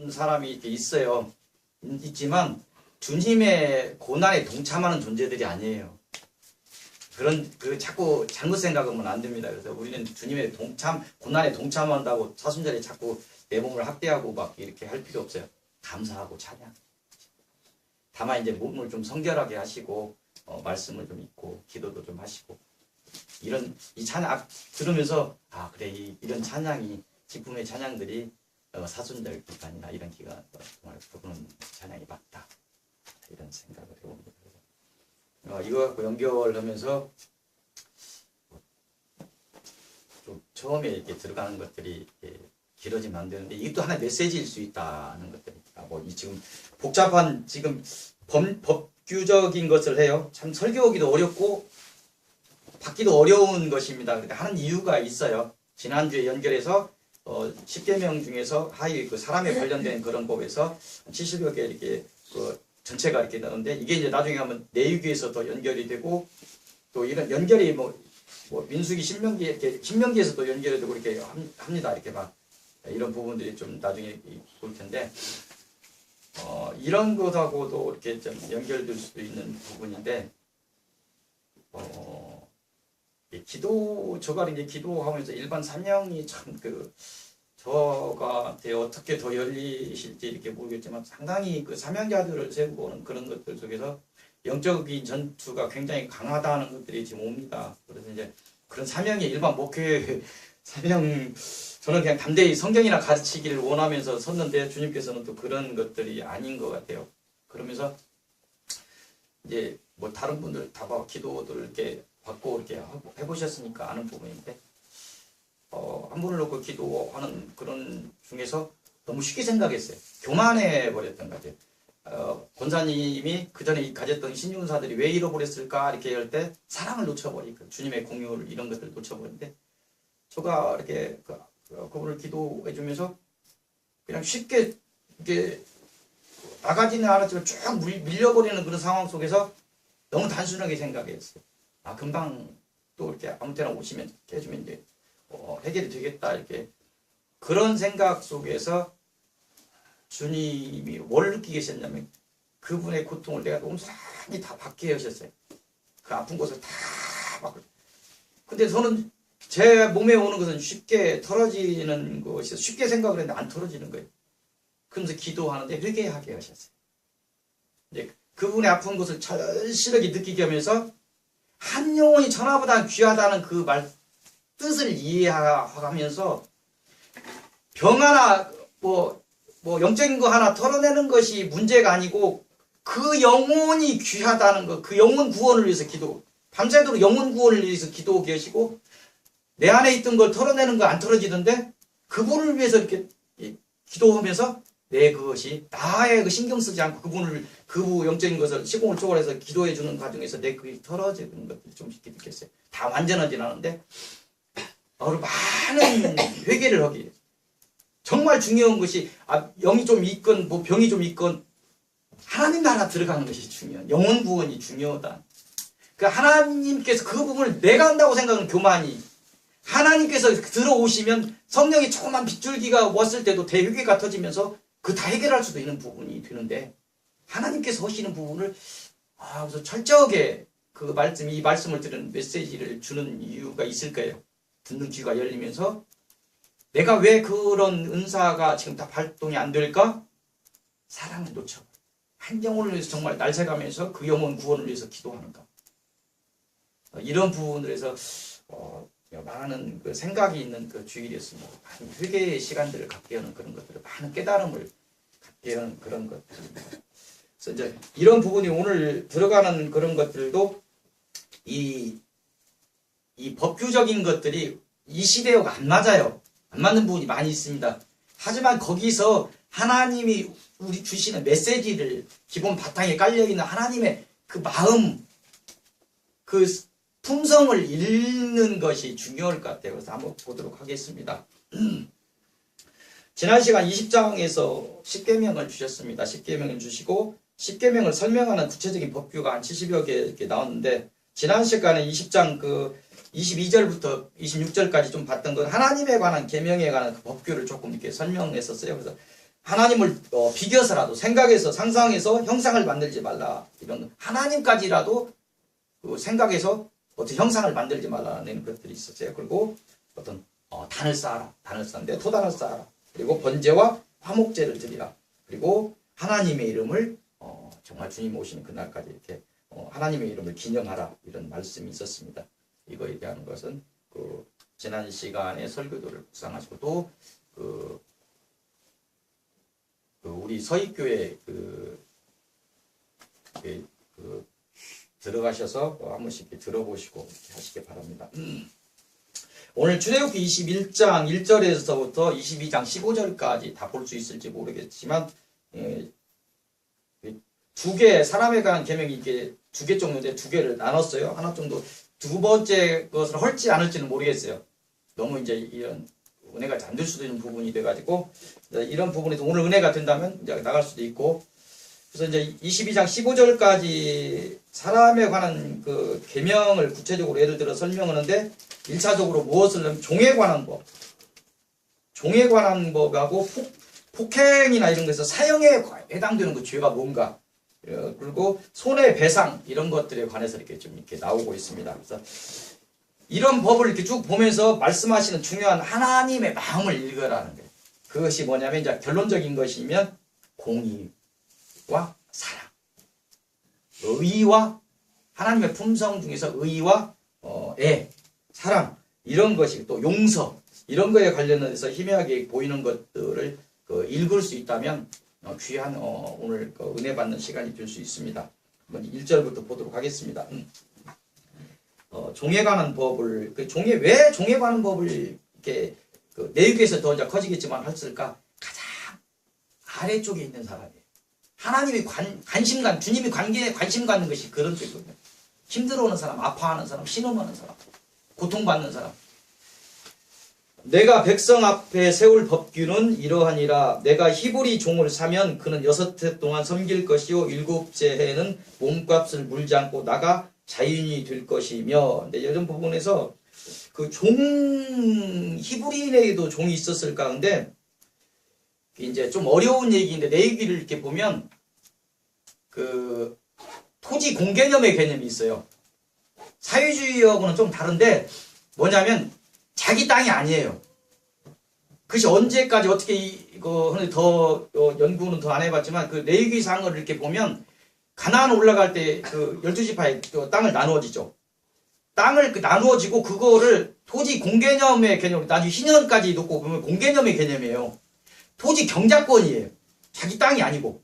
사람이 이렇게 있어요. 있지만 주님의 고난에 동참하는 존재들이 아니에요. 자꾸 잘못 생각하면 안 됩니다. 그래서 우리는 주님의 고난에 동참한다고 사순절에 자꾸 내 몸을 학대하고 막 이렇게 할 필요 없어요. 감사하고 찬양. 다만 이제 몸을 좀 성결하게 하시고, 말씀을 좀 읽고, 기도도 좀 하시고, 이 찬양 들으면서, 그래, 이런 찬양이, 기쁨의 찬양들이 사순절 기간이나 이런 기간, 정말 부르는 찬양이 맞다. 이런 생각을 해봅니다. 이거 갖고 연결하면서 좀 처음에 이렇게 들어가는 것들이 길어지면 안 되는데 이것도 하나의 메시지일 수 있다는 것들입니다. 지금 복잡한 법규적인 것을 해요. 참 설교하기도 어렵고 받기도 어려운 것입니다. 그런데 하는 이유가 있어요. 지난주에 연결해서 10계명 중에서 하위 사람에 관련된 그런 법에서 70여 개 이렇게 전체가 이렇게 나오는데 이게 이제 나중에 가면 내유기에서 더 연결이 되고 또 이런 연결이 민수기 신명기에서도 연결이 되고 이렇게 합니다. 이렇게 막 이런 부분들이 좀 나중에 볼 텐데 이런 것하고도 이렇게 좀 연결될 수도 있는 부분인데 저가 이제 기도하면서 일반 사명이 참 저한테 어떻게 더 열리실지 이렇게 모르겠지만 상당히 사명자들을 세우고 오는 그런 것들 속에서 영적인 전투가 굉장히 강하다는 것들이 지금 옵니다. 그래서 이제 그런 사명이 일반 목회 사명 저는 그냥 담대히 성경이나 가르치기를 원하면서 섰는데 주님께서는 또 그런 것들이 아닌 것 같아요. 그러면서 이제 다른 분들 다 기도들 이렇게 받고 이렇게 해보셨으니까 아는 부분인데 한 분을 놓고 기도하는 그런 중에서 너무 쉽게 생각했어요. 교만해 버렸던 것 같아요. 권사님이 그 전에 가졌던 신윤사들이 왜 잃어버렸을까 이렇게 할 때 사랑을 놓쳐버리고 주님의 공유를 이런 것들을 놓쳐버리는데 제가 이렇게 그분을 기도해 주면서 그냥 쉽게 이렇게 나가지는 않았지만 쭉 밀려버리는 그런 상황 속에서 너무 단순하게 생각했어요. 금방 또 이렇게 아무 때나 오시면 해주면 이제 해결이 되겠다 이렇게 그런 생각 속에서 주님이 뭘 느끼게 하셨냐면 그분의 고통을 내가 온전히 다 받게 하셨어요. 그 아픈 곳을 다 받고. 근데 저는 제 몸에 오는 것은 쉽게 털어지는 것이 쉽게 생각을 했는데 안 털어지는 거예요. 그러면서 기도하는데 회개하게 하셨어요. 이제 그분의 아픈 곳을 절실하게 느끼게 하면서 한 영혼이 천하보다 귀하다는 그 뜻을 이해하면서 병 하나 영적인 거 하나 털어내는 것이 문제가 아니고 그 영혼이 귀하다는 거, 그 영혼 구원을 위해서 밤새도록 영혼 구원을 위해서 기도하게 하시고 내 안에 있던 걸 털어내는 거 안 털어지던데 그분을 위해서 이렇게 기도하면서 그것이 나의 신경 쓰지 않고 그 영적인 것을 시공을 초월해서 기도해 주는 과정에서 그게 털어지는 것들이 좀 쉽게 느꼈어요. 다 완전하진 않은데 많은 회개를 하기 정말 중요한 것이 영이 좀 있건 병이 좀 있건 하나님 나라 들어가는 것이 중요한 영혼 구원이 중요하다. 하나님께서 그 부분을 내가 한다고 생각하는 교만이 하나님께서 들어오시면 성령이 조그만 빗줄기가 왔을 때도 대회개가 터지면서 다 해결할 수도 있는 부분이 되는데 하나님께서 하시는 부분을 그래서 철저하게 이 말씀을 들은 메시지를 주는 이유가 있을 거예요. 듣는 귀가 열리면서 내가 왜 그런 은사가 지금 다 발동이 안 될까? 사랑을 놓쳐. 한 영혼을 위해서 정말 날새가면서 그 영혼 구원을 위해서 기도하는가. 이런 부분을 해서 많은 생각이 있는 주일이었습니다. 많은 회개의 시간들을 갖게 하는 그런 것들을 많은 깨달음을 갖게 하는 그런 것들입니다. 그래서 이제 이런 부분이 오늘 들어가는 그런 것들도 이 법규적인 것들이 이 시대하고 안 맞아요. 안 맞는 부분이 많이 있습니다. 하지만 거기서 하나님이 우리 주시는 메시지를 기본 바탕에 깔려있는 하나님의 그 마음, 그 품성을 읽는 것이 중요할 것 같아요. 그래서 한번 보도록 하겠습니다. 지난 시간 20장에서 10계명을 주셨습니다. 10계명을 주시고 10계명을 설명하는 구체적인 법규가 한 70여 개 이렇게 나왔는데 지난 시간에 20장 22절부터 26절까지 좀 봤던 건 하나님에 관한 계명에 관한 그 법규를 조금 이렇게 설명했었어요. 그래서 하나님을 비교해서라도 생각해서 상상해서 형상을 만들지 말라. 이런 하나님까지라도 그 생각해서 어떤 형상을 만들지 말라는 것들이 있었어요. 그리고 어떤 단을 쌓아라. 단을 쌓는데 토단을 쌓아라. 그리고 번제와 화목제를 드리라. 그리고 하나님의 이름을 정말 주님 오시는 그날까지 이렇게 하나님의 이름을 기념하라. 이런 말씀이 있었습니다. 이거에 대한 것은 그 지난 시간에 설교도를 묵상하시고 또 우리 서익교회 들어가셔서 한 번씩 들어보시고 이렇게 하시기 바랍니다. 오늘 출애굽기 21장 1절에서부터 22장 15절까지 다 볼 수 있을지 모르겠지만 두 개 사람에 관한 계명이 이게 두 개 정도인데 두 개를 나눴어요. 하나 정도 두 번째 것을 할지 않을지는 모르겠어요. 너무 이제 이런 은혜가 안 될 수도 있는 부분이 돼가지고 이런 부분에서 오늘 은혜가 된다면 이제 나갈 수도 있고 그래서 이제 22장 15절까지 사람에 관한 그 계명을 구체적으로 예를 들어 설명하는데 1차적으로 무엇을 하면 종에 관한 법, 종에 관한 법하고 폭행이나 이런 것에서 사형에 해당되는 그 죄가 뭔가 그리고 손해배상 이런 것들에 관해서 이렇게 좀 이렇게 나오고 있습니다. 그래서 이런 법을 이렇게 쭉 보면서 말씀하시는 중요한 하나님의 마음을 읽으라는 거예요. 그것이 뭐냐면 이제 결론적인 것이면 공의와 사랑, 의와 하나님의 품성 중에서 의와 사랑 이런 것이 또 용서 이런 거에 관련해서 희미하게 보이는 것들을 읽을 수 있다면 귀한 오늘 은혜 받는 시간이 될 수 있습니다. 한번 1절부터 보도록 하겠습니다. 종에 관한 법을 왜 종에 관한 법을 이렇게 내육에서 더 이제 커지겠지만 했을까? 가장 아래쪽에 있는 사람이에요. 하나님이 주님이 관계에 관심 갖는 것이 그런 쪽이거든요. 힘들어하는 사람, 아파하는 사람, 신음하는 사람, 고통받는 사람. 내가 백성 앞에 세울 법규는 이러하니라. 내가 히브리 종을 사면 그는 6해 동안 섬길 것이요 7째 해에는 몸값을 물지 않고 나가 자유인이 될 것이며. 이런 부분에서 그 히브리인에게도 종이 있었을까? 근데 이제 좀 어려운 얘기인데 내 얘기를 이렇게 보면 그 토지 공개념의 개념이 있어요. 사회주의하고는 좀 다른데 뭐냐면 자기 땅이 아니에요. 그것이 언제까지 어떻게 이거 더 연구는 더 안 해봤지만 그 레위기상을 이렇게 보면 가나안 올라갈 때 그 12지파에 땅을 나누어지죠. 땅을 나누어지고 그거를 토지 공개념의 개념 나중에 희년까지 놓고 보면 공개념의 개념이에요. 토지 경작권이에요. 자기 땅이 아니고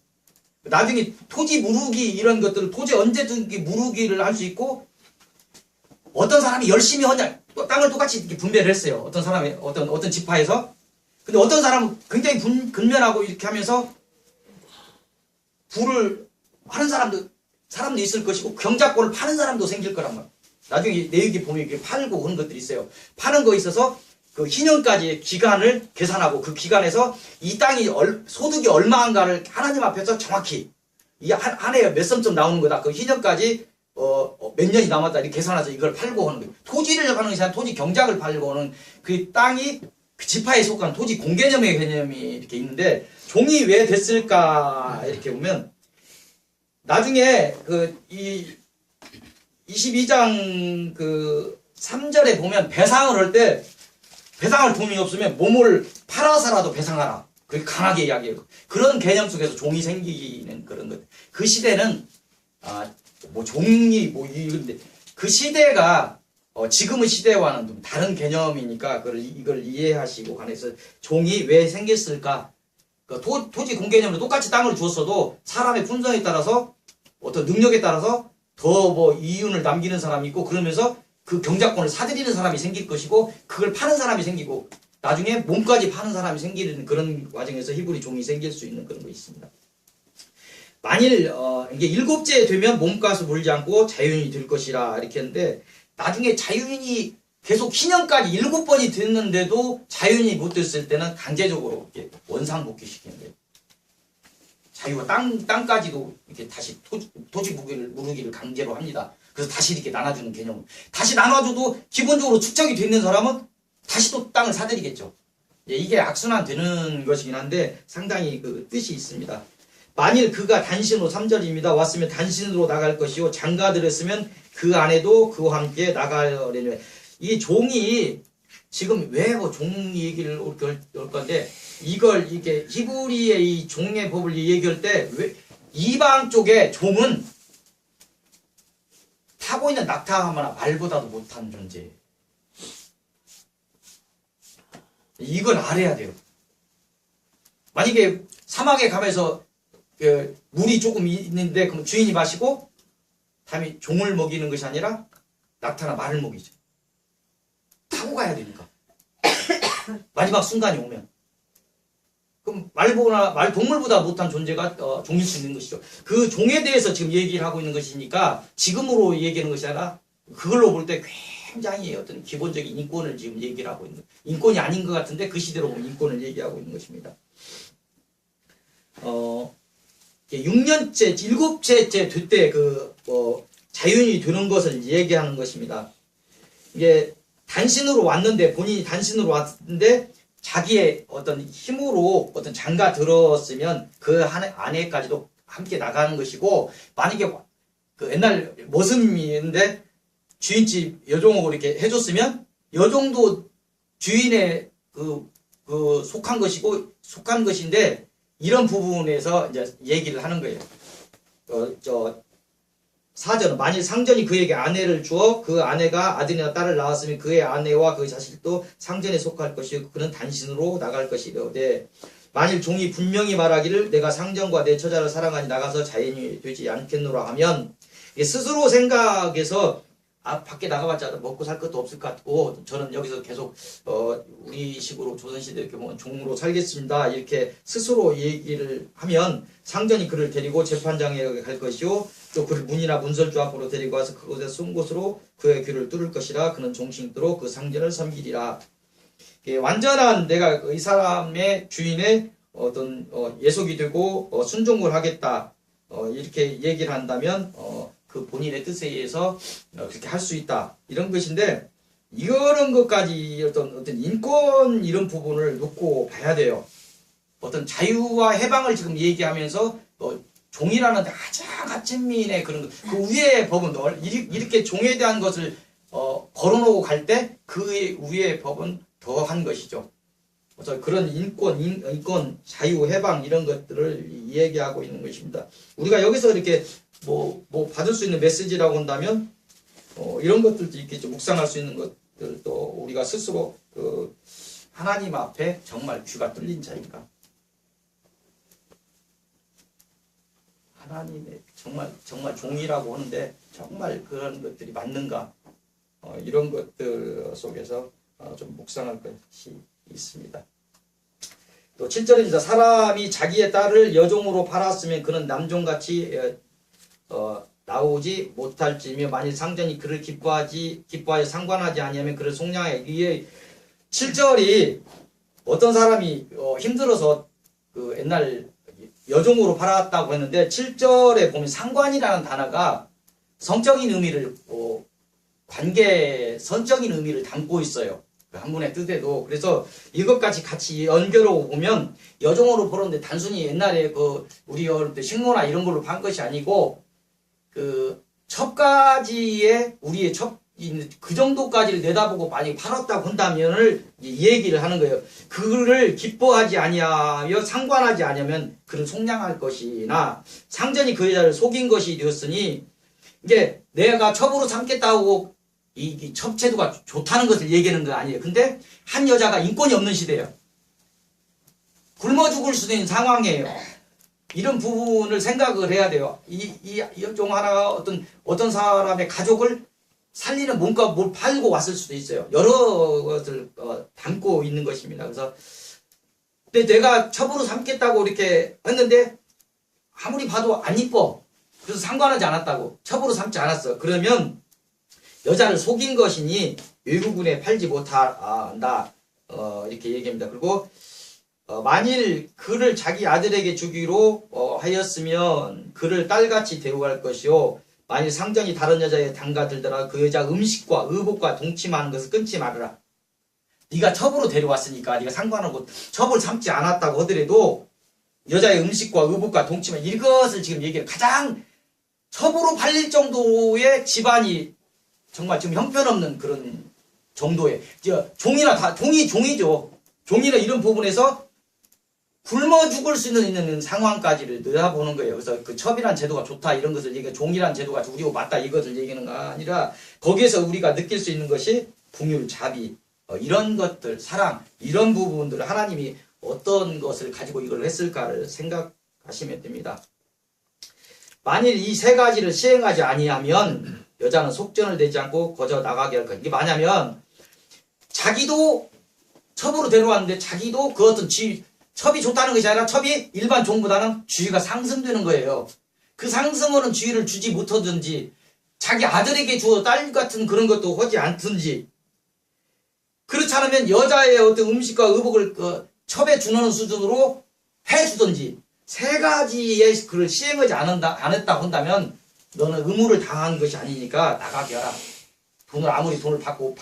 나중에 토지 무르기 이런 것들을 토지 언제든지 무르기를 할 수 있고 어떤 사람이 열심히 하냐 땅을 똑같이 이렇게 분배를 했어요. 어떤 사람이 어떤 지파에서. 근데 어떤 사람은 굉장히 근면하고 이렇게 하면서 부를 하는 사람도 있을 것이고 경작권을 파는 사람도 생길 거란 말이에요. 나중에 내역이 보면 이렇게 팔고 그런 것들이 있어요. 파는 거 있어서 그 희년까지의 기간을 계산하고 그 기간에서 이 땅이 소득이 얼마인가를 하나님 앞에서 정확히 이 한 해에 몇 섬쯤 나오는 거다. 그 희년까지 몇 년이 남았다 이렇게 계산해서 이걸 팔고 하는 거예요. 토지를 파는 것이 아니라 토지 경작을 팔고 하는 그 땅이 그 지파에 속한 토지 공개념의 개념이 이렇게 있는데 종이 왜 됐을까 이렇게 보면 나중에 이 22장 3절에 보면 배상을 할 때 배상할 돈이 없으면 몸을 팔아서라도 배상하라. 그렇게 강하게 이야기해요. 그런 개념 속에서 종이 생기는 그런 것. 그 시대는 이런데 그 시대가 지금의 시대와는 좀 다른 개념이니까 이걸 이해하시고 관해서 종이 왜 생겼을까? 토지 공개념으로 똑같이 땅을 주었어도 사람의 품성에 따라서 어떤 능력에 따라서 더 이윤을 남기는 사람이 있고 그러면서 그 경작권을 사들이는 사람이 생길 것이고 그걸 파는 사람이 생기고 나중에 몸까지 파는 사람이 생기는 그런 과정에서 히브리 종이 생길 수 있는 그런 거 있습니다. 만일 이게 7째 되면 몸값을 물지 않고 자유인이 될 것이라 이렇게 했는데 나중에 자유인이 계속 희년까지 7번이 됐는데도 자유인이 못 됐을 때는 강제적으로 이렇게 원상복귀시키는 거예요. 자유가 땅까지도 이렇게 다시 토지 무르기를 강제로 합니다. 그래서 다시 이렇게 나눠주는 개념. 다시 나눠줘도 기본적으로 축적이 되는 사람은 다시 또 땅을 사들이겠죠. 예, 이게 악순환되는 것이긴 한데 상당히 그 뜻이 있습니다. 만일 그가 단신으로 3절입니다. 왔으면 단신으로 나갈 것이요 장가 들었으면 그 안에도 그와 함께 나가려니. 이 종이 지금 왜 뭐 종 얘기를 올 건데 이걸 이게 히브리의 이 종의 법을 얘기할 때 왜 이방 쪽의 종은 타고 있는 낙타하거나 말보다도 못한 존재. 이걸 알아야 돼요. 만약에 사막에 가면서 물이 조금 있는데 그럼 주인이 마시고 다음에 종을 먹이는 것이 아니라 낙타나 말을 먹이죠. 타고 가야 되니까. 마지막 순간이 오면. 그럼 동물보다 못한 존재가 종일 수 있는 것이죠. 그 종에 대해서 지금 얘기를 하고 있는 것이니까 지금으로 얘기하는 것이 아니라 그걸로 볼 때 굉장히 어떤 기본적인 인권을 지금 얘기를 하고 있는, 인권이 아닌 것 같은데 그 시대로 보면 인권을 얘기하고 있는 것입니다. 6년째, 7채째 될 때 자윤이 되는 것을 얘기하는 것입니다. 이게 단신으로 왔는데, 본인이 단신으로 왔는데, 자기의 어떤 힘으로 어떤 장가 들었으면 그 아내까지도 함께 나가는 것이고, 만약에 그 옛날 모습인데 주인집 여종으로 이렇게 해줬으면 여종도 주인의 속한 것인데 이런 부분에서 이제 얘기를 하는 거예요. 4절은 만일 상전이 그에게 아내를 주어 그 아내가 아들이나 딸을 낳았으면 그의 아내와 그 자식도 상전에 속할 것이고 그는 단신으로 나갈 것이려되 만일 종이 분명히 말하기를 내가 상전과 내 처자를 사랑하니 나가서 자인이 되지 않겠노라 하면 스스로 생각해서 밖에 나가봤자 먹고 살 것도 없을 것 같고 저는 여기서 계속 우리식으로 조선시대 이렇게 보면 종으로 살겠습니다 이렇게 스스로 얘기를 하면 상전이 그를 데리고 재판장에 갈 것이요 또 그를 문이나 문설주 앞으로 데리고 와서 그곳에 숨은 곳으로 그의 귀를 뚫을 것이라 그는 종신토록 그 상전을 섬기리라. 완전한 내가 이 사람의 주인의 어떤 예속이 되고 순종을 하겠다 이렇게 얘기를 한다면 그 본인의 뜻에 의해서 그렇게 할 수 있다 이런 것인데 이런 것까지 어떤 인권 이런 부분을 놓고 봐야 돼요. 어떤 자유와 해방을 지금 얘기하면서 종이라는 가장 가침민의 그런 그 위의 법은 이렇게 종에 대한 것을 걸어놓고 갈 때 그 위의 법은 더한 것이죠. 그래서 그런 인권, 자유, 해방 이런 것들을 얘기하고 있는 것입니다. 우리가 여기서 이렇게 뭐 받을 수 있는 메시지라고 한다면 이런 것들도 있겠죠. 묵상할 수 있는 것들도 우리가 스스로 하나님 앞에 정말 귀가 뚫린 자인가? 하나님의 정말 종이라고 하는데 정말 그런 것들이 맞는가? 이런 것들 속에서 좀 묵상할 것이 있습니다. 또 7절입니다. 사람이 자기의 딸을 여종으로 팔았으면 그는 남종같이 나오지 못할지며 만일 상전이 그를 기뻐하여 상관하지 아니하면 그를 속량하여. 이게 7절이 어떤 사람이 힘들어서 그 옛날 여종으로 팔았다고 했는데 7절에 보면 상관이라는 단어가 성적인 의미를 관계 선적인 의미를 담고 있어요. 한문의 뜻에도. 그래서 이것까지 같이 연결하고 보면 여종으로 보는데 단순히 옛날에 우리 어릴 때 식모나 이런 걸로 판 것이 아니고 첩까지의 우리의 그 정도까지를 내다보고 많이 팔았다고 한다면을 얘기를 하는 거예요. 그를 기뻐하지 아니하여 상관하지 아니하면 그를 속량할 것이나 상전이 그 여자를 속인 것이 되었으니 이게 내가 첩으로 삼겠다고 이 첩제도가 좋다는 것을 얘기하는 거 아니에요. 근데 한 여자가 인권이 없는 시대예요. 굶어 죽을 수도 있는 상황이에요. 이런 부분을 생각을 해야 돼요. 이 여종 하나가 어떤 사람의 가족을 살리는 뭔가 뭘 팔고 왔을 수도 있어요. 여러 것을 담고 있는 것입니다. 그래서 근데 내가 첩으로 삼겠다고 이렇게 했는데 아무리 봐도 안 이뻐. 그래서 상관하지 않았다고. 첩으로 삼지 않았어. 그러면 여자를 속인 것이니 외국인에 팔지 못한다. 이렇게 얘기합니다. 그리고 만일 그를 자기 아들에게 주기로 하였으면 그를 딸같이 대우할 것이요 만일 상전이 다른 여자의 단가 들더라 그 여자 음식과 의복과 동침하는 것을 끊지 말아라. 네가 첩으로 데려왔으니까 네가 상관하고 첩을 삼지 않았다고 하더라도 여자의 음식과 의복과 동침을 이것을 지금 얘기해 가장 첩으로 팔릴 정도의 집안이 정말 지금 형편없는 그런 정도의 종이나 다 종이죠. 종이나 이런 부분에서 굶어 죽을 수 있는 상황까지를 내다보는 거예요. 그래서 그 첩이란 제도가 좋다 이런 것을 얘기해 종이란 제도가 우리고 맞다 이것을 얘기하는 거 아니라 거기에서 우리가 느낄 수 있는 것이 궁율, 자비 이런 것들, 사랑 이런 부분들을 하나님이 어떤 것을 가지고 이걸 했을까를 생각하시면 됩니다. 만일 이 세 가지를 시행하지 아니하면 여자는 속전을 내지 않고 거저 나가게 할 거예요. 이게 뭐냐면 자기도 첩으로 데려왔는데 자기도 그 어떤 첩이 좋다는 것이 아니라 첩이 일반 종보다는 주의가 상승되는 거예요. 그 상승하는 주의를 주지 못하든지 자기 아들에게 주어 딸 같은 그런 것도 하지 않든지 그렇지 않으면 여자의 어떤 음식과 의복을 첩에 주는 수준으로 해주든지 세 가지의 그를 시행하지 안 했다고 한다면 너는 의무를 당한 것이 아니니까 나가게 하라. 아무리 돈을 받고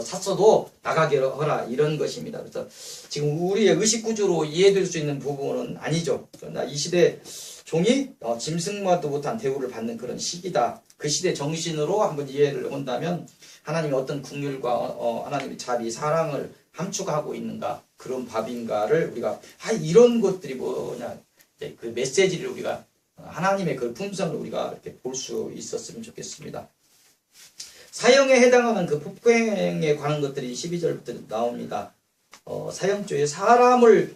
샀어도 나가게 하라. 이런 것입니다. 그래서 지금 우리의 의식구조로 이해될 수 있는 부분은 아니죠. 그러나 이 시대 종이 짐승마도 못한 대우를 받는 그런 시기다. 그 시대 정신으로 한번 이해를 한다면 하나님이 어떤 긍휼과 하나님의 자비, 사랑을 함축하고 있는가 그런 밥인가를 우리가 이런 것들이 뭐냐 그 메시지를 우리가 하나님의 그 품성을 우리가 이렇게 볼 수 있었으면 좋겠습니다. 사형에 해당하는 그 폭행에 관한 것들이 12절부터 나옵니다. 사형죄에 사람을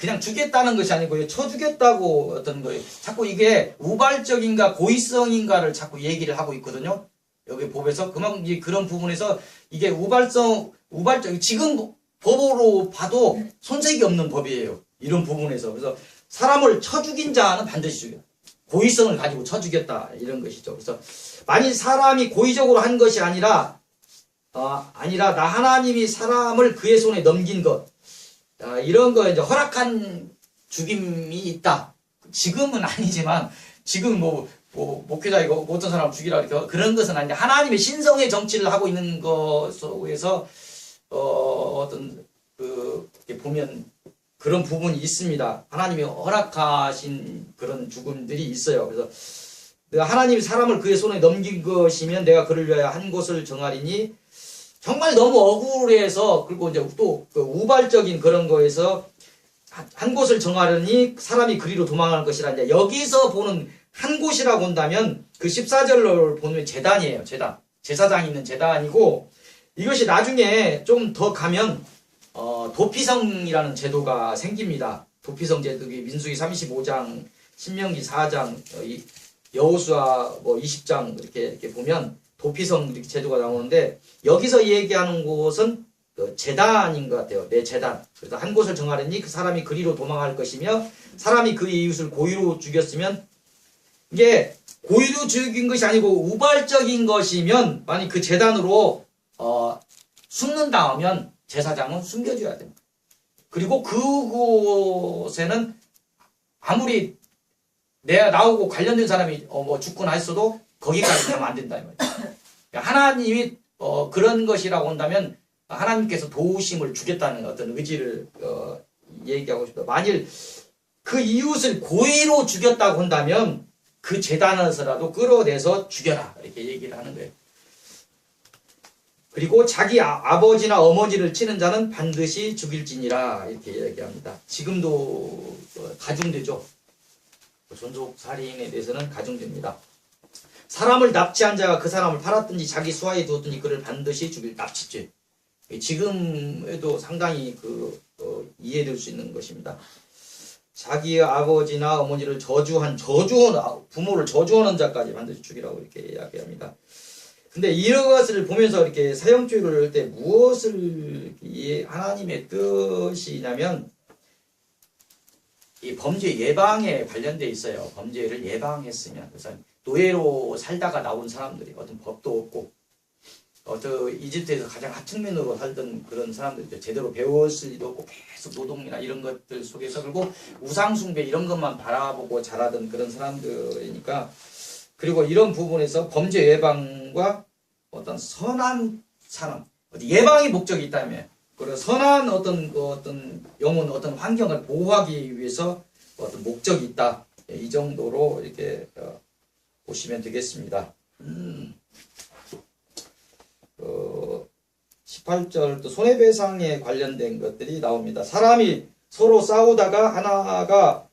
그냥 죽였다는 것이 아니고요. 죽였다고 어떤 거예요. 자꾸 이게 우발적인가 고의성인가를 자꾸 얘기를 하고 있거든요. 여기 법에서 그런 부분에서 이게 우발적 지금 법으로 봐도 손색이 없는 법이에요. 이런 부분에서. 그래서 사람을 죽인 자는 반드시 죽여. 고의성을 가지고 죽였다. 이런 것이죠. 그래서 만일 사람이 고의적으로 한 것이 아니라 나 하나님이 사람을 그의 손에 넘긴 것 이런 거 이제 허락한 죽임이 있다. 지금은 아니지만 지금 목회자 이거 어떤 사람 죽이라 이렇게 그런 것은 아닌데 하나님의 신성의 정치를 하고 있는 것 속에서 어떤 이렇게 보면 그런 부분이 있습니다. 하나님이 허락하신 그런 죽음들이 있어요. 그래서 내가 하나님이 사람을 그의 손에 넘긴 것이면 내가 그를 위하여 한 곳을 정하리니 정말 너무 억울해서 그리고 이제 또 우발적인 그런 거에서 한 곳을 정하려니 사람이 그리로 도망할 것이라 이제 여기서 보는 한 곳이라고 한다면 그 14절로 보면 제단이에요. 제단. 제사장이 있는 제단이고 이것이 나중에 좀 더 가면 도피성이라는 제도가 생깁니다. 도피성 제도 민수기 35장, 신명기 4장, 여호수아 20장 이렇게 보면 도피성 이렇게 제도가 나오는데 여기서 얘기하는 곳은 제단인 것 같아요. 내 제단. 그래서 한 곳을 정하려니 그 사람이 그리로 도망할 것이며 사람이 그의 이웃을 고의로 죽였으면 이게 고의로 죽인 것이 아니고 우발적인 것이면 만약 그 제단으로 숨는다 하면 제사장은 숨겨줘야 됩니다. 그리고 그곳에는 아무리 내가 나오고 관련된 사람이 죽거나 했어도 거기까지 가면 안 된다. 하나님이 그런 것이라고 한다면 하나님께서 도우심을 주겠다는 어떤 의지를 얘기하고 싶다. 만일 그 이웃을 고의로 죽였다고 한다면 그 제단에서라도 끌어내서 죽여라. 이렇게 얘기를 하는 거예요. 그리고 자기 아버지나 어머니를 치는 자는 반드시 죽일지니라 이렇게 얘기합니다. 지금도 가중되죠. 존속살인에 대해서는 가중됩니다. 사람을 납치한 자가 그 사람을 팔았든지 자기 수하에 두었든지 그를 반드시 죽일 납치죄. 지금에도 상당히 이해될 수 있는 것입니다. 자기의 아버지나 어머니를 부모를 저주하는 자까지 반드시 죽이라고 이렇게 이야기합니다. 근데 이런 것을 보면서 이렇게 사형죄를 할 때 무엇을 하나님의 뜻이냐면 이 범죄 예방에 관련돼 있어요. 범죄를 예방했으면 그래서 노예로 살다가 나온 사람들이 어떤 법도 없고 이집트에서 가장 하층민으로 살던 그런 사람들이 제대로 배웠을 리도 없고 계속 노동이나 이런 것들 속에서 그리고 우상숭배 이런 것만 바라보고 자라던 그런 사람들이니까 그리고 이런 부분에서 범죄 예방과 어떤 선한 사람 예방의 목적이 있다면, 그리고 선한 어떤 영혼, 어떤 환경을 보호하기 위해서 어떤 목적이 있다. 이 정도로 이렇게 보시면 되겠습니다. 18절 또 손해배상에 관련된 것들이 나옵니다. 사람이 서로 싸우다가 하나가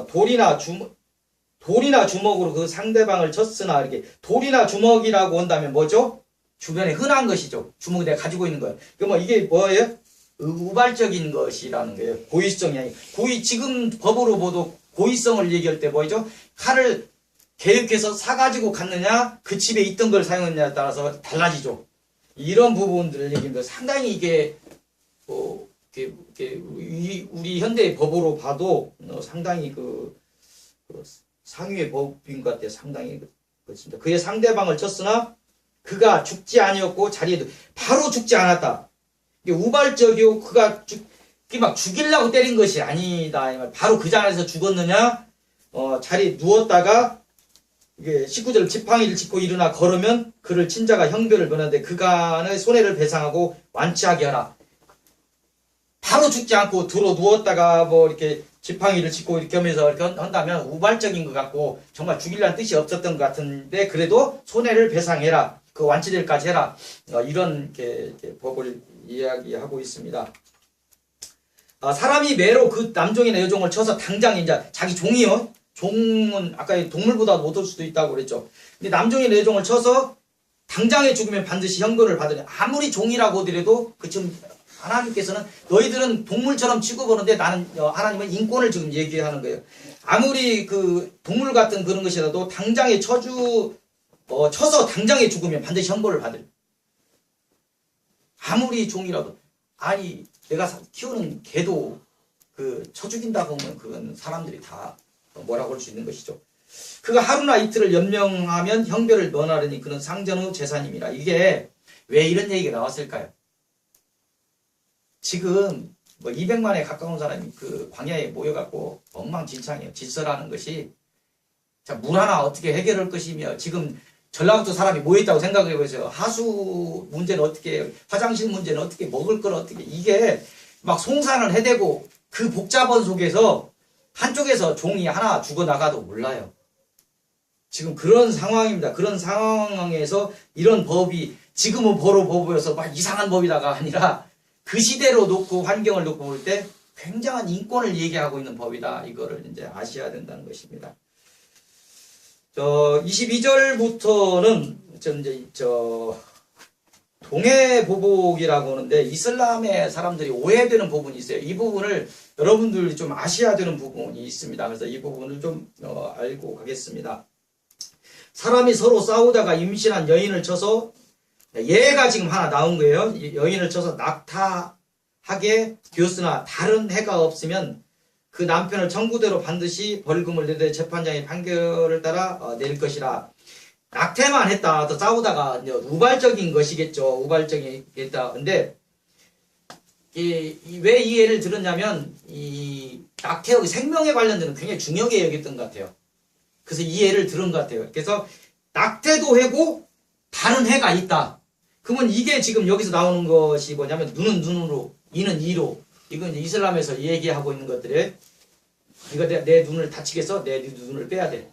돌이나 주먹으로 그 상대방을 쳤으나, 이렇게 돌이나 주먹이라고 한다면 뭐죠? 주변에 흔한 것이죠. 주먹이 내가 가지고 있는 거예요. 그러면 이게 뭐예요? 우발적인 것이라는 거예요. 고의성이 아니고. 지금 법으로 보도 고의성을 얘기할 때 뭐죠? 칼을 계획해서 사가지고 갔느냐, 그 집에 있던 걸 사용했느냐에 따라서 달라지죠. 이런 부분들을 얘기합니다. 상당히 이게, 우리 현대의 법으로 봐도 상당히 상위의 법인 것 같아요. 상당히 그렇습니다. 그의 상대방을 쳤으나 그가 죽지 아니었고 자리에도 바로 죽지 않았다. 이게 우발적이고 그가 막 죽이려고 때린 것이 아니다. 바로 그 자리에서 죽었느냐? 자리에 누웠다가 이게 19절 지팡이를 짚고 일어나 걸으면 그를 친 자가 형벌을 면하는데 그간의 손해를 배상하고 완치하게 하라. 바로 죽지 않고 들어 누웠다가 뭐 이렇게 지팡이를 짚고 이렇게 하면서 이렇게 한다면 우발적인 것 같고 정말 죽이려는 뜻이 없었던 것 같은데, 그래도 손해를 배상해라. 그 완치될까지 해라. 이런 법을 이야기하고 있습니다. 사람이 매로 그 남종이나 여종을 쳐서 당장 이제 자기 종이요. 종은 아까 동물보다 못할 수도 있다고 그랬죠. 근데 남종이나 여종을 쳐서 당장에 죽으면 반드시 형벌을 받으려. 아무리 종이라고 하더라도 지금 하나님께서는 너희들은 동물처럼 취급하는데 나는 하나님은 인권을 지금 얘기하는 거예요. 아무리 그 동물 같은 그런 것이라도 당장에 쳐서 당장에 죽으면 반드시 형벌을 받을. 아무리 종이라도. 아니 내가 키우는 개도 쳐 죽인다고 하면 그건 사람들이 다 뭐라고 할 수 있는 것이죠. 그가 하루나 이틀을 연명하면 형벌을 면하려니 그는 상전의 재산임이라. 이게 왜 이런 얘기가 나왔을까요? 지금 200만에 가까운 사람이 그 광야에 모여갖고 엉망진창이에요. 질서라는 것이. 자, 물 하나 어떻게 해결할 것이며, 지금 전라북도 사람이 모여있다고 생각을 해보세요. 하수 문제는 어떻게, 화장실 문제는 어떻게, 먹을 걸 어떻게, 이게 막 송산을 해대고 그 복잡한 속에서 한쪽에서 종이 하나 죽어나가도 몰라요. 지금 그런 상황입니다. 그런 상황에서 이런 법이 지금은 법이어서 막 이상한 법이다가 아니라 그 시대로 놓고 환경을 놓고 볼 때 굉장한 인권을 얘기하고 있는 법이다. 이거를 이제 아셔야 된다는 것입니다. 22절부터는 동해보복이라고 하는데 이슬람의 사람들이 오해되는 부분이 있어요. 이 부분을 여러분들이 좀 아셔야 되는 부분이 있습니다. 그래서 이 부분을 좀 알고 가겠습니다. 사람이 서로 싸우다가 임신한 여인을 쳐서, 얘가 지금 하나 나온 거예요. 여인을 쳐서 낙타하게 되었으나 다른 해가 없으면 그 남편을 청구대로 반드시 벌금을 내되 재판장의 판결을 따라 낼 것이라. 낙태만 했다. 또 싸우다가 우발적인 것이겠죠. 우발적이겠다. 근데 왜 이 예를 들었냐면 이 낙태의 생명에 관련된 굉장히 중요하게 여겼던 것 같아요. 그래서 이 예를 들은 것 같아요. 그래서 낙태도 해고 다른 해가 있다. 그러면 이게 지금 여기서 나오는 것이 뭐냐면 눈은 눈으로, 이는 이로. 이건 이제 이슬람에서 얘기하고 있는 것들에 이거 내 눈을 다치겠어? 내 눈을 빼야 돼.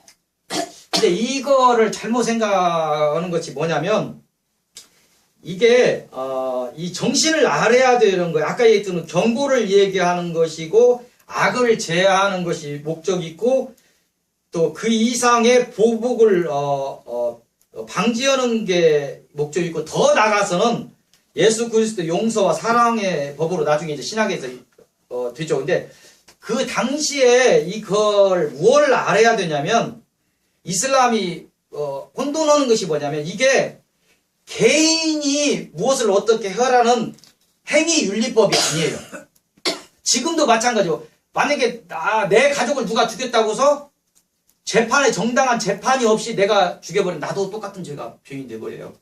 근데 이거를 잘못 생각하는 것이 뭐냐면 이게 이 정신을 알아야 되는 거예요. 아까 얘기했던 경고를 얘기하는 것이고 악을 제하는 것이 목적이 있고 또 그 이상의 보복을 방지하는 게 목적이 있고 더 나아가서는 예수 그리스도 용서와 사랑의 법으로 나중에 이제 신학에서 되죠. 근데 그 당시에 이걸 무엇을 알아야 되냐면 이슬람이 혼돈하는 것이 뭐냐면 이게 개인이 무엇을 어떻게 하라는 행위윤리법이 아니에요. 지금도 마찬가지고 만약에 내 가족을 누가 죽였다고 해서 재판에 정당한 재판이 없이 내가 죽여버리면 나도 똑같은 죄가 죄인이 돼버려요.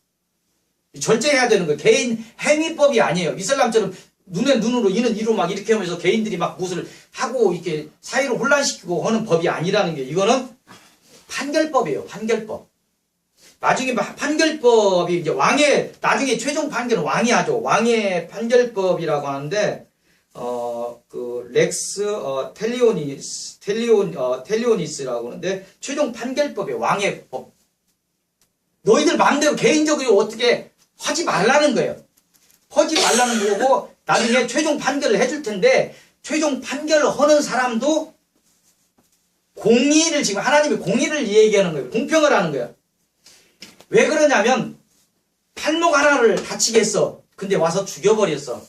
절제해야 되는 거예요. 개인 행위법이 아니에요. 이슬람처럼 눈에 눈으로 이는 이로 막 이렇게 하면서 개인들이 막 무엇을 하고 이렇게 사회를 혼란시키고 하는 법이 아니라는 게 이거는 판결법이에요. 판결법. 나중에 판결법이 이제 왕의 나중에 최종 판결은 왕이 하죠. 왕의 판결법이라고 하는데 그 렉스 텔리오니스라고 하는데 최종 판결법이 왕의 법. 너희들 마음대로 개인적으로 어떻게 하지 말라는 거예요. 하지 말라는 거고 나중에 최종 판결을 해줄 텐데 최종 판결을 하는 사람도 공의를 지금 하나님이 공의를 얘기하는 거예요. 공평을 하는 거예요. 왜 그러냐면 팔목 하나를 다치게 했어. 근데 와서 죽여버렸어.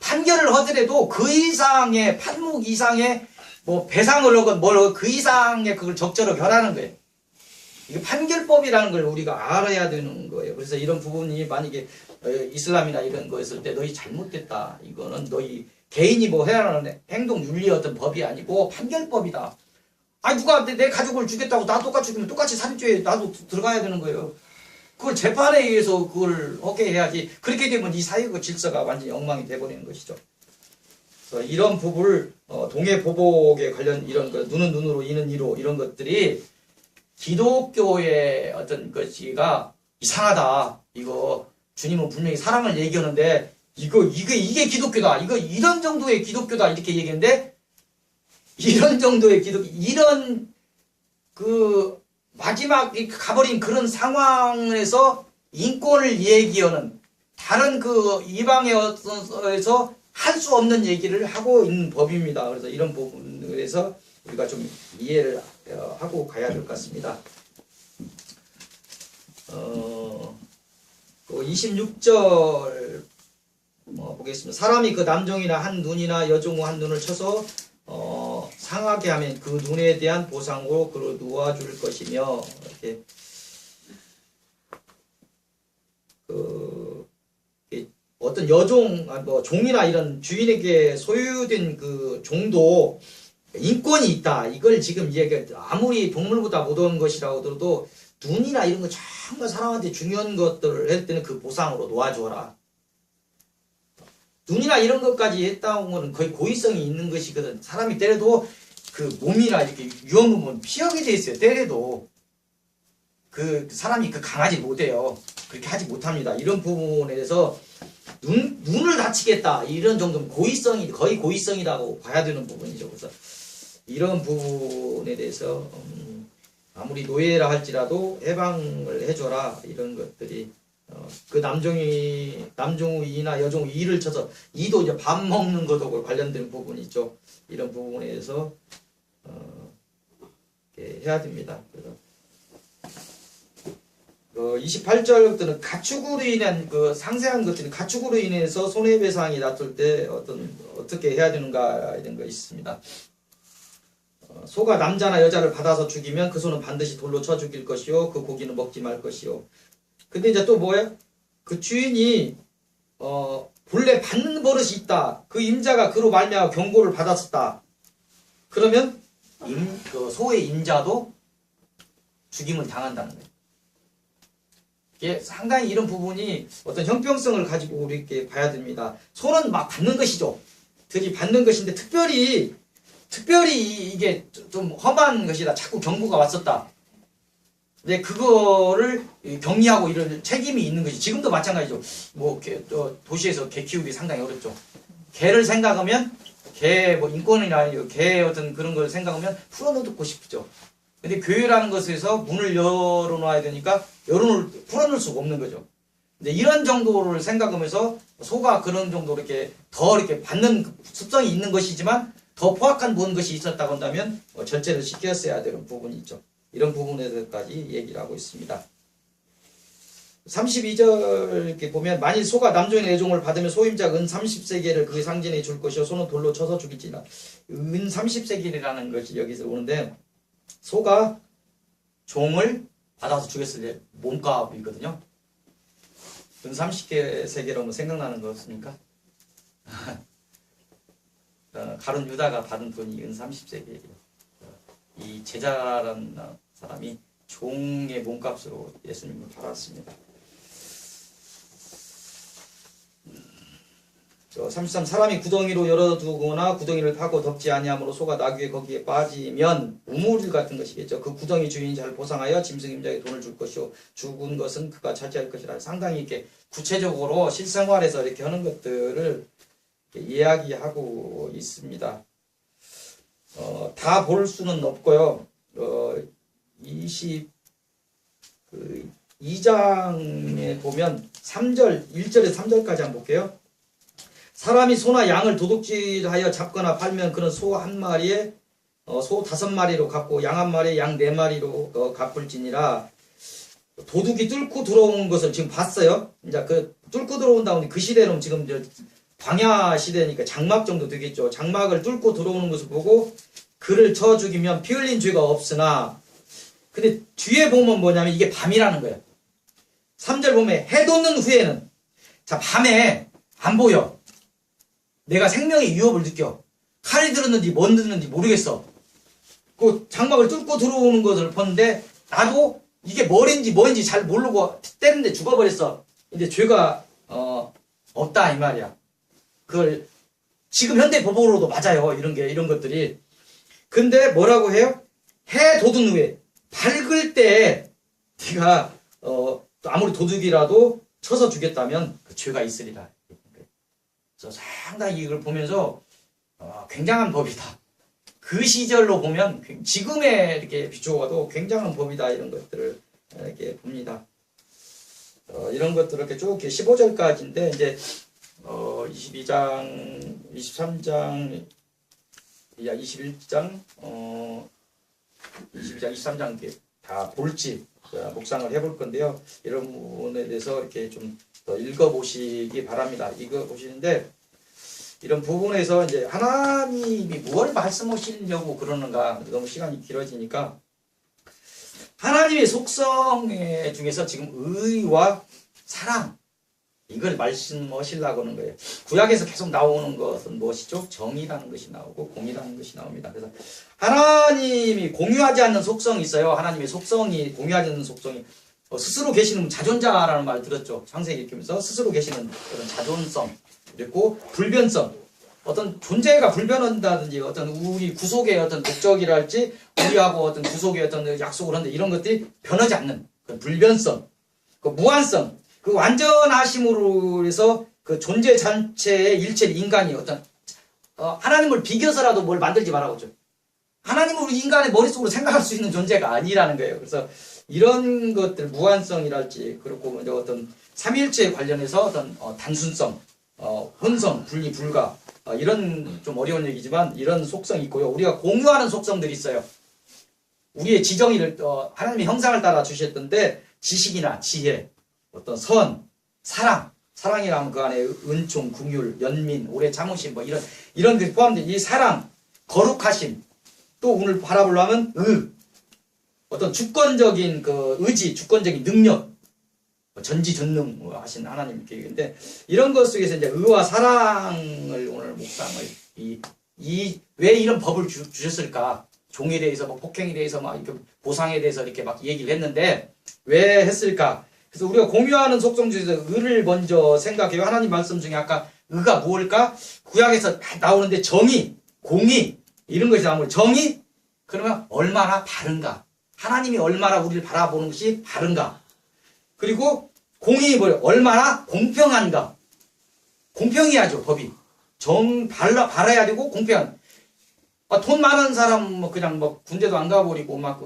판결을 하더라도 그 이상의 팔목 이상의 뭐 배상을 하건 뭘 그 이상의 그걸 적절하게 하라는 거예요. 이게 판결법이라는 걸 우리가 알아야 되는 거예요. 그래서 이런 부분이 만약에 이슬람이나 이런 거 했을 때 너희 잘못됐다. 이거는 너희 개인이 뭐 해야 하는 행동 윤리 어떤 법이 아니고 판결법이다. 아니 누가 내 가족을 죽였다고 나 똑같이 죽이면 똑같이 살인죄에 나도 들어가야 되는 거예요. 그걸 재판에 의해서 그걸 하게 해야지. 그렇게 되면 이 사회의 질서가 완전히 엉망이 돼버리는 것이죠. 그래서 이런 부분을 동해 보복에 관련 이런 거 눈은 눈으로 이는 이로 이런 것들이 기독교의 어떤 것이가 이상하다. 이거 주님은 분명히 사랑을 얘기하는데 이게 기독교다. 이거 이런 정도의 기독교다. 이렇게 얘기했는데 이런 정도의 기독교 이런 그 마지막 가버린 그런 상황에서 인권을 얘기하는 다른 그 이방에서 할 수 없는 얘기를 하고 있는 법입니다. 그래서 이런 부분에서 우리가 좀 이해를 하고 가야 될 것 같습니다. 26절 보겠습니다. 사람이 그 남종이나 한 눈이나 여종 한 눈을 쳐서 상하게 하면 그 눈에 대한 보상으로 그를 놓아줄 것이며 이렇게 어떤 여종 뭐 종이나 이런 주인에게 소유된 그 종도 인권이 있다. 이걸 지금 이야기 아무리 동물보다 못한 것이라고 하더라도 눈이나 이런 거 정말 사람한테 중요한 것들을 할 때는 그 보상으로 놓아줘라. 눈이나 이런 것까지 했다는 거는 거의 고의성이 있는 것이거든. 사람이 때려도 그 몸이나 이렇게 위험 부분 피하게 돼 있어요. 때려도 그 사람이 그 강하지 못해요. 그렇게 하지 못합니다. 이런 부분에 대해서 눈을 다치겠다 이런 정도는 고의성이 거의 고의성이라고 봐야 되는 부분이죠. 그래서 이런 부분에 대해서 아무리 노예라 할지라도 해방을 해줘라 이런 것들이 그 남종우 이나 여종우 이를 쳐서 이도 이제 밥 먹는 것하고 관련된 부분이 있죠. 이런 부분에 대해서 해야 됩니다. 그래서 28절부터는 가축으로 인한 그 상세한 것들은 가축으로 인해서 손해배상이 났을 때 어떻게 해야 되는가 이런 거 있습니다. 소가 남자나 여자를 받아서 죽이면 그 소는 반드시 돌로 쳐 죽일 것이요 그 고기는 먹지 말 것이요. 근데 이제 또 뭐예요? 그 주인이 본래 받는 버릇이 있다. 그 임자가 그로 말미암아 경고를 받았었다. 그러면 그 소의 임자도 죽임을 당한다는 거예요. 이게 상당히 이런 부분이 어떤 형평성을 가지고 우리 이렇게 봐야 됩니다. 소는 막 받는 것이죠. 받는 것인데 특별히 이게 좀 험한 것이다. 자꾸 경고가 왔었다. 근데 그거를 격리하고 이런 책임이 있는 것이 지금도 마찬가지죠. 뭐 도시에서 개 키우기 상당히 어렵죠. 개를 생각하면 개 뭐 인권이나 개 어떤 그런 걸 생각하면 풀어놓고 싶죠. 근데 교회라는 것에서 문을 열어놔야 되니까 풀어놓을 수가 없는 거죠. 근데 이런 정도를 생각하면서 소가 그런 정도로 이렇게 더 이렇게 받는 습성이 있는 것이지만 더 포악한 뭔 것이 있었다고 한다면 절제를 시켰어야 되는 부분이 있죠. 이런 부분에 대해서까지 얘기를 하고 있습니다. 32절 이렇게 보면 만일 소가 남종의 애종을 받으면 소임자가 은 30세겔을 그 상진에 줄 것이요 소는 돌로 쳐서 죽일지라. 은 30세겔이라는 것이 여기서 오는데 소가 종을 받아서 죽였을 때 몸값이거든요. 은 30세겔 하면 생각나는 거 없습니까? 가룟 유다가 받은 돈이 은 30세겔이에요. 이 제자라는 사람이 종의 몸값으로 예수님을 팔았습니다. 33 사람이 구덩이로 열어두거나 구덩이를 파고 덮지 아니함으로 소가 나귀에 거기에 빠지면 우물 같은 것이겠죠. 그 구덩이 주인이 잘 보상하여 짐승 임자에게 돈을 줄 것이요 죽은 것은 그가 차지할 것이라. 상당히 이렇게 구체적으로 실생활에서 이렇게 하는 것들을 이렇게 이야기하고 있습니다. 다 볼 수는 없고요. 22장에 보면 3절, 1절에서 3절까지 한번 볼게요. 사람이 소나 양을 도둑질하여 잡거나 팔면 그는 소 한 마리에 소 5마리로 갚고 양 한 마리에 양 4마리로 갚을지니라. 도둑이 뚫고 들어온 것을 지금 봤어요. 이제 그 뚫고 들어온다 보니 그 시대는 지금 광야 시대니까 장막 정도 되겠죠. 장막을 뚫고 들어오는 것을 보고 그를 쳐 죽이면 피 흘린 죄가 없으나, 근데 뒤에 보면 뭐냐면 이게 밤이라는 거예요. 3절 보면 해 돋는 후에는, 자, 밤에 안 보여. 내가 생명의 위협을 느껴. 칼이 들었는지 뭔 들었는지 모르겠어. 그 장막을 뚫고 들어오는 것을 보는데 나도 이게 뭐인지 뭔지 잘 모르고 때렸는데 죽어버렸어. 이제 죄가 없다 이 말이야. 그걸 지금 현대 법으로도 맞아요. 이런 것들이. 근데 뭐라고 해요? 해 돋은 후에, 밝을 때 네가 아무리 도둑이라도 쳐서 죽였다면 그 죄가 있으리라. 그래서 상당히 이걸 보면서 굉장한 법이다. 그 시절로 보면 지금에 이렇게 비추어도 굉장한 법이다. 이런 것들을 이렇게 봅니다. 이런 것들을 이렇게 쭉 15절까지인데 이제 22장, 23장, 21장, 22장, 23장 이렇게 다 볼지 묵상을 해볼 건데요. 이런 부분에 대해서 이렇게 좀 더 읽어보시기 바랍니다. 읽어보시는데 이런 부분에서 이제 하나님이 무엇을 말씀하시려고 그러는가, 너무 시간이 길어지니까 하나님의 속성 중에서 지금 의와 사랑, 이걸 말씀하시려고 하는 거예요. 구약에서 계속 나오는 것은 무엇이죠? 정의라는 것이 나오고 공의라는 것이 나옵니다. 그래서 하나님이 공유하지 않는 속성이 있어요. 하나님의 속성이 공유하지 않는 속성이 스스로 계시는 자존자라는 말 들었죠. 창세기 읽으면서 스스로 계시는 그런 자존성, 그리고 불변성, 어떤 존재가 불변한다든지 어떤 우리 구속의 어떤 목적이랄지 우리하고 어떤 구속의 어떤 약속을 하는데 이런 것들이 변하지 않는 그 불변성, 그 무한성, 그 완전하심으로 해서 그 존재 자체의 일체 인간이 어떤 하나님을 비교서라도 뭘 만들지 말라고 했죠. 하나님은 우리 인간의 머릿속으로 생각할 수 있는 존재가 아니라는 거예요. 그래서 이런 것들 무한성이랄지, 그리고 이제 어떤 삼일체에 관련해서 어떤 단순성, 혼성, 분리, 불가, 이런 좀 어려운 얘기지만 이런 속성이 있고요. 우리가 공유하는 속성들이 있어요. 우리의 지정의를 하나님의 형상을 따라 주셨던데 지식이나 지혜, 어떤 선, 사랑이라면 그 안에 은총, 긍휼, 연민, 오래 참으심, 뭐 이런 게 포함된 이 사랑, 거룩하심, 또 오늘 바라보려면 어떤 주권적인 그 의지, 주권적인 능력, 전지전능 하신 하나님 계획인데 이런 것 속에서 이제 의와 사랑을 오늘 묵상을 왜 이런 법을 주셨을까? 종에 대해서 뭐 폭행에 대해서 막 이렇게 보상에 대해서 이렇게 막 얘기를 했는데 왜 했을까? 그래서 우리가 공유하는 속성 중에서 의를 먼저 생각해요. 하나님 말씀 중에 아까 의가 무엇일까? 구약에서 나오는데 정의, 공의 이런 것이 나오는 정의, 그러면 얼마나 바른가? 하나님이 얼마나 우리를 바라보는 것이 바른가? 그리고 공의 얼마나 공평한가? 공평해야죠, 법이. 바라야 되고 공평한. 돈 많은 사람 뭐 그냥 뭐 군대도 안 가버리고 막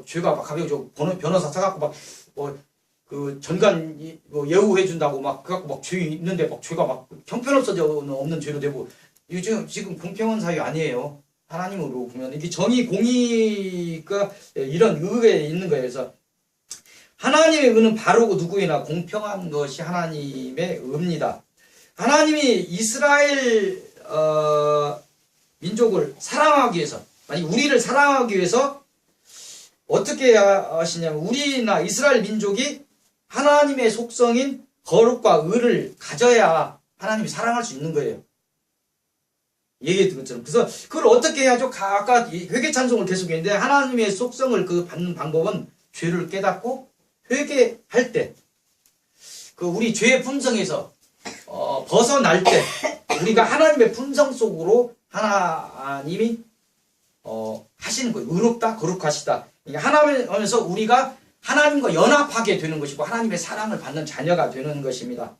죄가 막 가벼워 변호사 사갖고 막 그 전관 뭐 예우해 준다고 막 그갖고 막 죄 있는데 막 죄가 막 형편없어져 없는 죄로 되고 요즘 지금 공평한 사회 아니에요. 하나님으로 보면 이게 정의 공의가 이런 의에 있는 거예요. 그래서 하나님의 의는 바르고 누구에나 공평한 것이 하나님의 의입니다. 하나님이 이스라엘 민족을 사랑하기 위해서, 만약 우리를 사랑하기 위해서 어떻게 하시냐면 우리나 이스라엘 민족이 하나님의 속성인 거룩과 의를 가져야 하나님이 사랑할 수 있는 거예요. 얘기했던 것처럼. 그래서 그걸 어떻게 해야죠? 아까 회개 찬송을 계속했는데 하나님의 속성을 그 받는 방법은 죄를 깨닫고 회개할 때 그 우리 죄의 품성에서 벗어날 때 우리가 하나님의 품성 속으로 하나님이 하시는 거예요. 의롭다, 거룩하시다. 하나님에서 우리가 하나님과 연합하게 되는 것이고 하나님의 사랑을 받는 자녀가 되는 것입니다.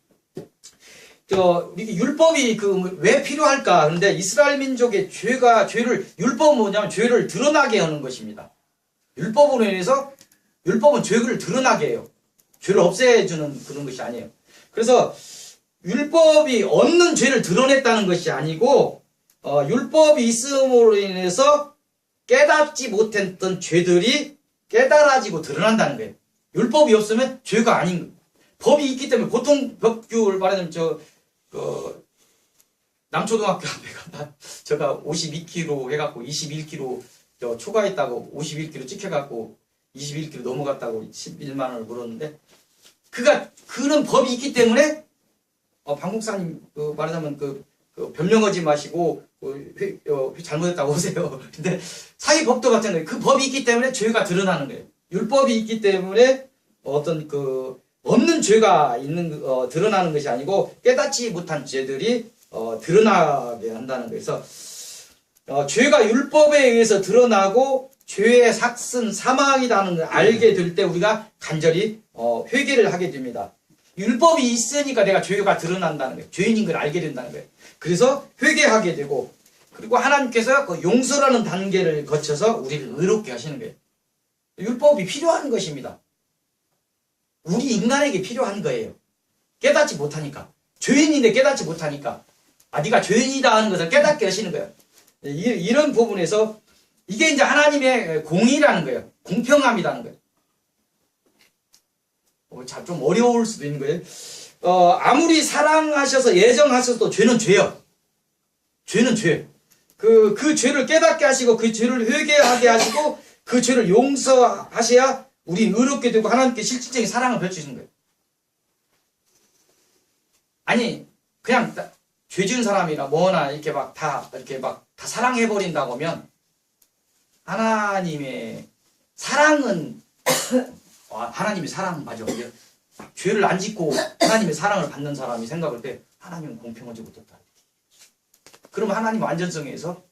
율법이 왜 필요할까? 그런데 이스라엘 민족의 율법은 뭐냐면 죄를 드러나게 하는 것입니다. 율법으로 인해서 율법은 죄를 드러나게 해요. 죄를 없애주는 그런 것이 아니에요. 그래서 율법이 없는 죄를 드러냈다는 것이 아니고 율법이 있음으로 인해서 깨닫지 못했던 죄들이 깨달아지고 드러난다는 거예요. 율법이 없으면 죄가 아닌 거예요. 법이 있기 때문에 보통 법규를 말하자면 남초등학교 앞에 가다 제가 52kg 해갖고 21kg 초과했다고 51kg 찍혀갖고 21kg 넘어갔다고 11만 원을 물었는데 그런 법이 있기 때문에 방 목사님 말하자면 변명하지 마시고 잘못했다고 오세요. 근데 사기법도 마찬가지예요. 그 법이 있기 때문에 죄가 드러나는 거예요. 율법이 있기 때문에 어떤 없는 죄가 드러나는 것이 아니고 깨닫지 못한 죄들이 드러나게 한다는 거예요. 그래서 죄가 율법에 의해서 드러나고 죄의 삭은 사망이라는 걸 알게 될 때 우리가 간절히 회개를 하게 됩니다. 율법이 있으니까 내가 죄가 드러난다는 거예요. 죄인인 걸 알게 된다는 거예요. 그래서 회개하게 되고 그리고 하나님께서 그 용서라는 단계를 거쳐서 우리를 의롭게 하시는 거예요. 율법이 필요한 것입니다. 우리 인간에게 필요한 거예요. 깨닫지 못하니까. 죄인인데 깨닫지 못하니까. 네가 죄인이다 하는 것을 깨닫게 하시는 거예요. 이런 부분에서 이게 이제 하나님의 공의라는 거예요. 공평함이라는 거예요. 좀 어려울 수도 있는 거예요. 아무리 사랑하셔서 예정하셔도 죄는 죄요. 죄는 죄. 그 죄를 깨닫게 하시고 그 죄를 회개하게 하시고 그 죄를 용서하셔야 우리 의롭게 되고 하나님께 실질적인 사랑을 펼치시는 거예요. 아니 그냥 죄 지은 사람이나 뭐나 이렇게 다 사랑해버린다고 하면 하나님의 사랑은 하나님의 사랑 맞아. 죄를 안 짓고 하나님의 사랑을 받는 사람이 생각할 때 하나님은 공평하지 못했다. 그러면 하나님 완전성에서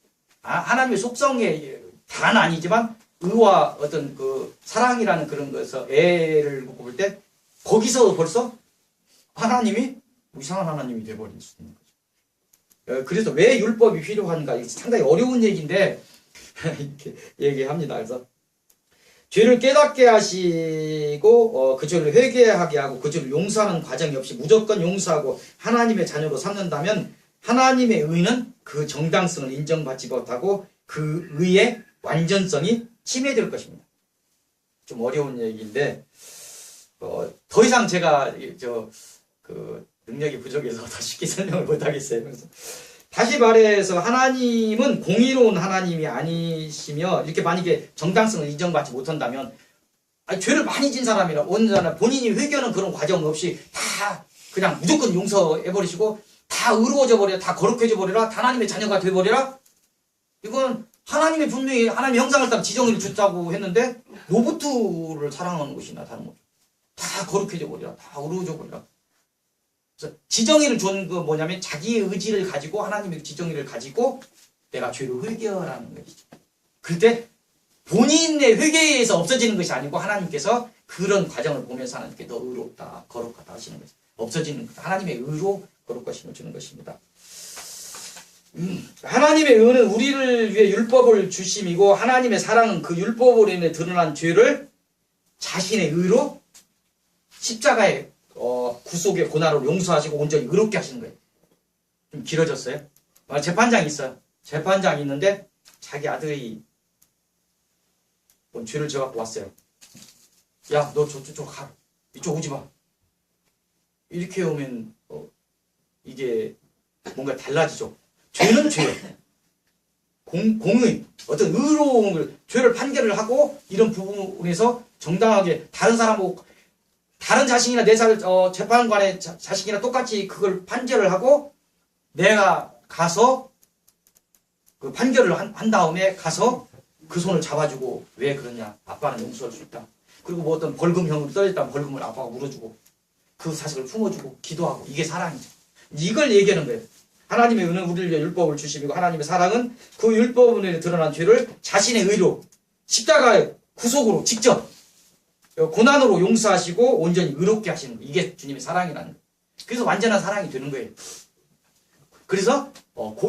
하나님의 속성에 다는 아니지만 의와 어떤 사랑이라는 그런 것에서 애를 먹고 볼 때 거기서 벌써 하나님이 이상한 하나님이 돼버릴 수 있는 거죠. 그래서 왜 율법이 필요한가? 이게 상당히 어려운 얘기인데 이렇게 얘기합니다. 그래서 죄를 깨닫게 하시고 그 죄를 회개하게 하고 그 죄를 용서하는 과정이 없이 무조건 용서하고 하나님의 자녀로 삼는다면 하나님의 의는 그 정당성을 인정받지 못하고 그 의의 완전성이 침해될 것입니다. 좀 어려운 얘기인데 더 이상 제가 능력이 부족해서 더 쉽게 설명을 못하겠어요. 그래서 다시 말해서 하나님은 공의로운 하나님이 아니시며 이렇게 만약에 정당성을 인정받지 못한다면 죄를 많이 진 사람이라 온전한 본인이 회개하는 그런 과정 없이 다 그냥 무조건 용서해버리시고 다 의로워져 버려, 다 거룩해져 버려라, 다 하나님의 자녀가 돼버려라. 이건 하나님이 분명히 하나님의 형상을 따라 지정의를 줬다고 했는데 로봇을 사랑하는 것이나 다른 거죠. 다 거룩해져 버려라, 다 의로워져 버려라. 그래서 지정의를 준 뭐냐면 자기의 의지를 가지고 하나님의 지정의를 가지고 내가 죄를 회개하라는 것이죠. 그때 본인의 회개에 의해서 없어지는 것이 아니고 하나님께서 그런 과정을 보면서 하나님께 너 의롭다, 거룩하다 하시는 것이 없어지는 것. 하나님의 의로 거룩하심을 주는 것입니다. 하나님의 의는 우리를 위해 율법을 주심이고 하나님의 사랑은 그 율법으로 인해 드러난 죄를 자신의 의로 십자가에 구속의 고난으로 용서하시고 온전히 의롭게 하시는 거예요. 좀 길어졌어요? 재판장이 있어요. 재판장이 있는데 자기 아들이 뭔 죄를 져갖고 왔어요. 야, 너 저쪽 가. 이쪽 오지 마. 이렇게 오면 이게 뭔가 달라지죠. 죄는 죄예요. 공의, 어떤 의로운 걸, 죄를 판결을 하고 이런 부분에서 정당하게 다른 사람하고 다른 자식이나 재판관의 자식이나 똑같이 그걸 판결을 하고 내가 가서 그 판결을 한 다음에 가서 그 손을 잡아주고 왜 그러냐. 아빠는 용서할 수 있다. 그리고 뭐 어떤 벌금형으로 떨어졌다면 벌금을 아빠가 물어주고 그 자식을 품어주고 기도하고 이게 사랑이죠. 이걸 얘기하는 거예요. 하나님의 은은 우리를 위해 율법을 주시고 하나님의 사랑은 그 율법으로 드러난 죄를 자신의 의로 십자가의 구속으로 직접 고난으로 용서하시고 온전히 의롭게 하시는 거예요. 이게 주님의 사랑이라는 거예요. 그래서 완전한 사랑이 되는 거예요. 그래서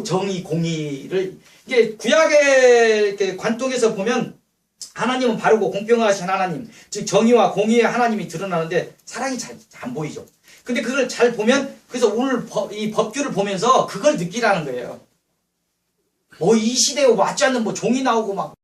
정의, 공의를 이게 구약의 이렇게 관통에서 보면 하나님은 바르고 공평하신 하나님, 즉 정의와 공의의 하나님이 드러나는데 사랑이 잘 안 보이죠. 근데 그걸 잘 보면 그래서 오늘 이 법규를 보면서 그걸 느끼라는 거예요. 이 시대에 맞지 않는 종이 나오고 막